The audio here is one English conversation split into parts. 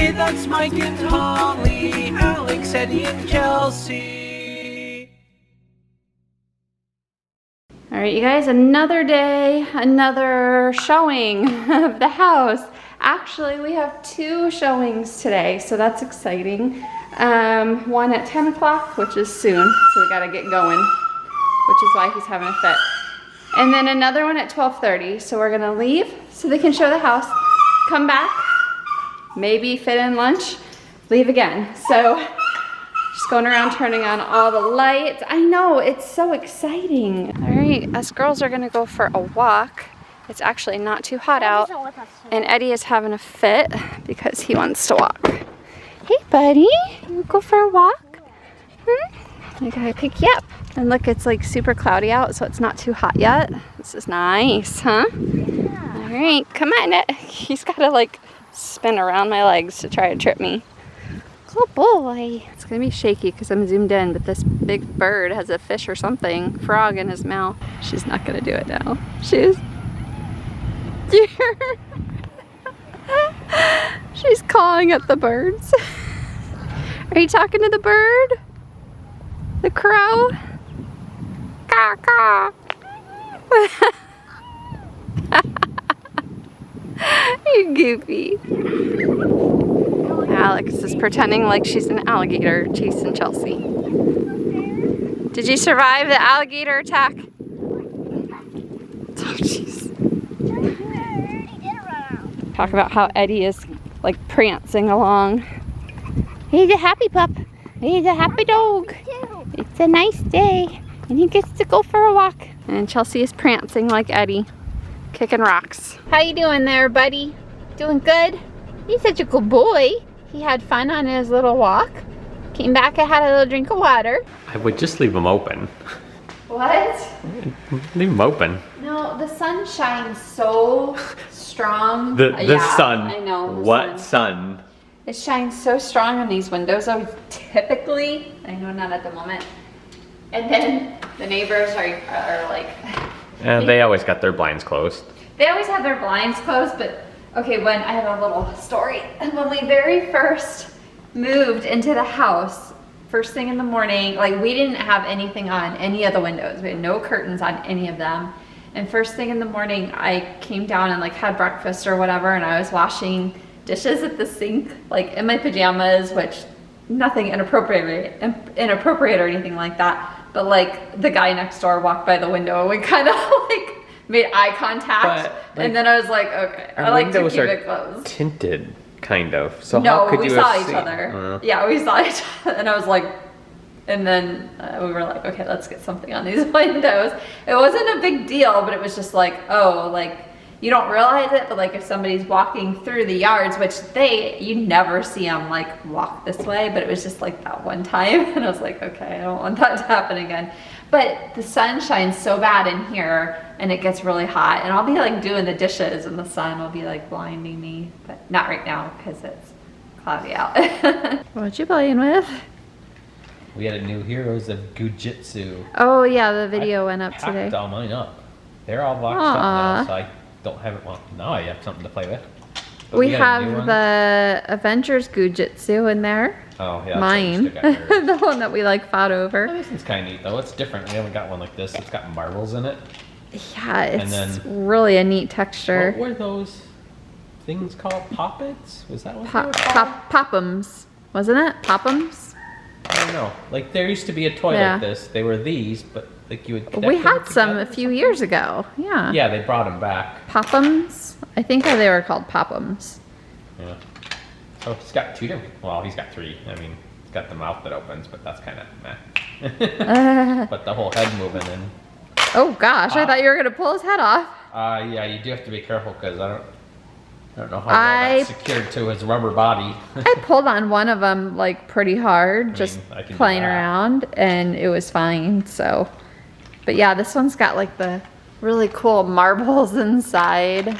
Hey, that's Mike and Holly, Alex, Eddie, and Chelsea. All right, you guys, another day, another showing of the house. Actually, we have 2 showings today, so that's exciting. One at 10 o'clock, which is soon, so we gotta get going, which is why he's having a fit. And then another one at 12:30, so we're gonna leave so they can show the house, come back, maybe fit in lunch, leave again. So just going around turning on all the lights. I know, it's so exciting. All right, us girls are gonna go for a walk. It's actually not too hot out, and Eddie is having a fit because he wants to walk. Hey buddy, you go for a walk? I gotta pick you up. And look, it's like super cloudy out, so it's not too hot yet. This is nice, huh? Yeah. All right, come on. He's gotta like spin around my legs to try to trip me. Good boy. It's gonna be shaky because I'm zoomed in, but this big bird has a fish or something, frog in his mouth. She's not gonna do it now. She's She's cawing at the birds. Are you talking to the bird? The crow? Caw, caw. You goofy. Alex is pretending like she's an alligator chasing Chelsea. Did you survive the alligator attack? Oh, jeez. Talk about how Eddie is like prancing along. He's a happy pup. He's a happy dog. It's a nice day, and he gets to go for a walk. And Chelsea is prancing like Eddie, kicking rocks. How you doing there, buddy? Doing good? He's such a good boy. He had fun on his little walk. Came back and had a little drink of water. I would just leave them open. What? Leave them open. No, the sun shines so strong. The Yeah, sun. I know. What sun? It shines so strong on these windows. I typically, I know not at the moment. And then the neighbors are like. They always got their blinds closed. They always have their blinds closed, but okay, when I have a little story. When we very first moved into the house, first thing in the morning, like we didn't have anything on any of the windows. We had no curtains on any of them. And first thing in the morning, I came down and like had breakfast or whatever, and I was washing dishes at the sink, like in my pajamas, which nothing inappropriate or anything like that. But like the guy next door walked by the window and we kind of like made eye contact. But, like, and then I was like, okay, I like to keep it closed. Tinted, kind of. So no, how could we you saw have each seen? other. Yeah, we saw each other, and I was like, and then we were like, okay, let's get something on these windows. It wasn't a big deal, but it was just like, oh, like you don't realize it, but like if somebody's walking through the yards, which you never see them like walk this way, but it was just like that one time, and I was like, okay, I don't want that to happen again. But the sun shines so bad in here, and it gets really hot, and I'll be like doing the dishes, and the sun will be like blinding me, but not right now because it's cloudy out. What you playing with? We had a new Heroes of Gujitsu. Oh yeah, the video went up today. I packed all mine up. They're all boxed up now, so I don't have it. Well, now I have something to play with. But we have the Avengers Gujitsu in there. Oh yeah, mine. The one that we like fought over. Oh, this one's kind of neat though. It's different. We haven't got one like this. It's got marbles in it. Yeah, it's really a neat texture. What were those things called? Poppets? Was that what they were called? Pop'ems, wasn't it? Pop'ems? I don't know. Like there used to be a toy like this. They were these, but like you would. We had some a few years ago. Yeah. Yeah, they brought them back. Pop'ems? I think they were called Pop'ems. Yeah. Oh, he's got 2 different. Well, he's got 3. I mean, he's got the mouth that opens, but that's kind of meh. But the whole head moving and. Oh gosh, I thought you were gonna pull his head off. Yeah, you do have to be careful because I don't know how well that's secured to his rubber body. I pulled on one of them like pretty hard, just playing around, and it was fine. So, but yeah, this one's got like the really cool marbles inside.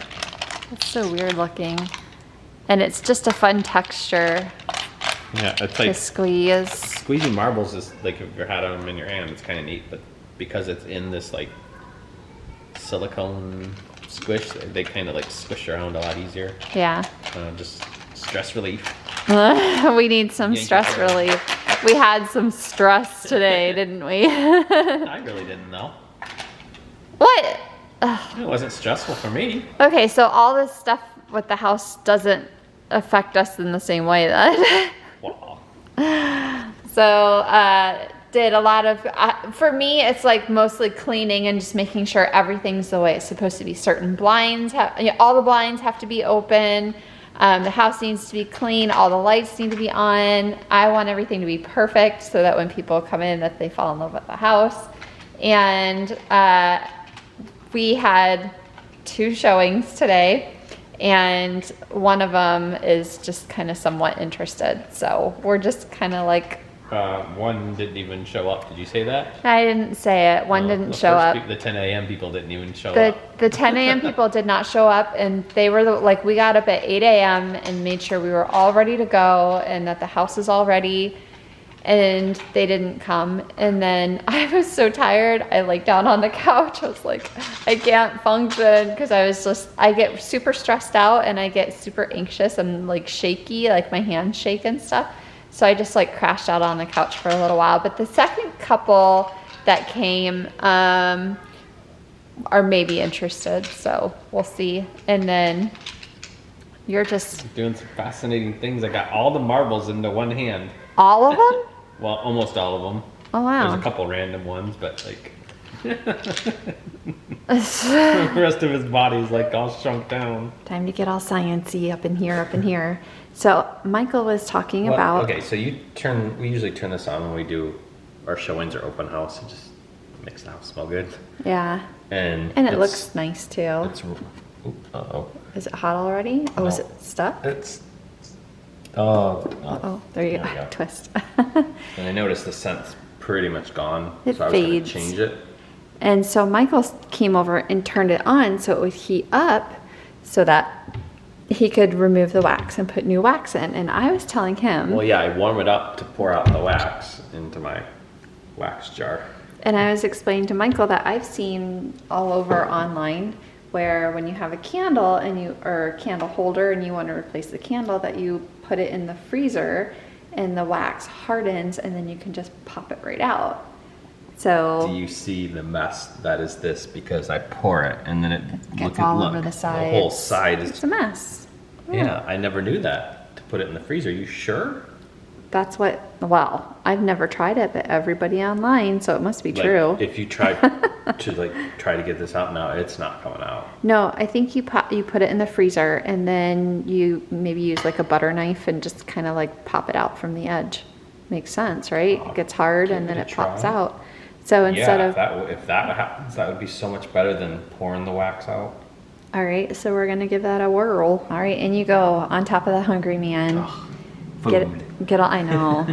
It's so weird looking, and it's just a fun texture. Yeah, it's to like squeeze. Squeezing marbles is like if you had them in your hand, it's kind of neat, but because it's in this like silicone squish, they kind of like squish around a lot easier. Yeah. Just stress relief. We need some Yankee stress Candle. relief. We had some stress today, didn't we? I really didn't know. What? It wasn't stressful for me. Okay, so all this stuff with the house doesn't affect us in the same way then. Wow. So, did a lot of, for me, it's like mostly cleaning and just making sure everything's the way it's supposed to be. Certain blinds, all the blinds have to be open. The house needs to be clean. All the lights need to be on. I want everything to be perfect so that when people come in that they fall in love with the house. And we had 2 showings today, and one of them is just kind of somewhat interested. So we're just kind of like, One didn't even show up. Did you say that? I didn't say it. One Well, didn't the show first up. The 10 a.m. people didn't even show The up. 10 a.m. people did not show up, and they were like, we got up at 8 a.m. and made sure we were all ready to go and that the house is all ready, and they didn't come. And then I was so tired, I laid down on the couch. I was like, I can't function, because I get super stressed out and I get super anxious and like shaky, like my hands shake and stuff. So I just like crashed out on the couch for a little while. But the second couple that came are maybe interested, so we'll see. And then you're just Doing some fascinating things. I got all the marbles into one hand. all of them? Well, almost all of them. Oh wow. There's a couple random ones, but like the rest of his body's like all shrunk down. Time to get all sciencey up in here, up in here. So Michael was talking Well, about. okay, so we usually turn this on when we do our showings or open house. It just makes the house smell good. Yeah. And And it it's- looks nice too. It's uh-oh. Is it hot already? Oh, is No. it stuck? It's oh, Oh, there you There we go. go. Twist. and I noticed the scent's pretty much gone. It so I was fades. gonna change it. And so Michael came over and turned it on so it would heat up so that he could remove the wax and put new wax in. And I was telling him, Well, yeah, I warm it up to pour out the wax into my wax jar. and I was explaining to Michael that I've seen all over online where when you have a candle or a candle holder and you want to replace the candle, that you put it in the freezer and the wax hardens and then you can just pop it right out. So Do you see the mess that is this? Because I pour it and then it gets all over the The sides. whole side is. It's a mess. Yeah, I never knew that to put it in the freezer. You sure? That's what, well, I've never tried it, but everybody online, so it must be Like, true. If you try to try to get this out now, it's not coming out. No, I think you put it in the freezer and then you maybe use like a butter knife and just kind of like pop it out from the edge. Makes sense, right? It gets hard Give and then it it a pops try. out. So instead Yeah, of, if that happens, that would be so much better than pouring the wax out. all right, so we're gonna give that a whirl. All right, and you go on top of the Hungry Man. Get all, I know.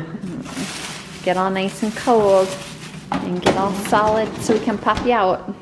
Get all nice and cold and get all solid so we can pop you out.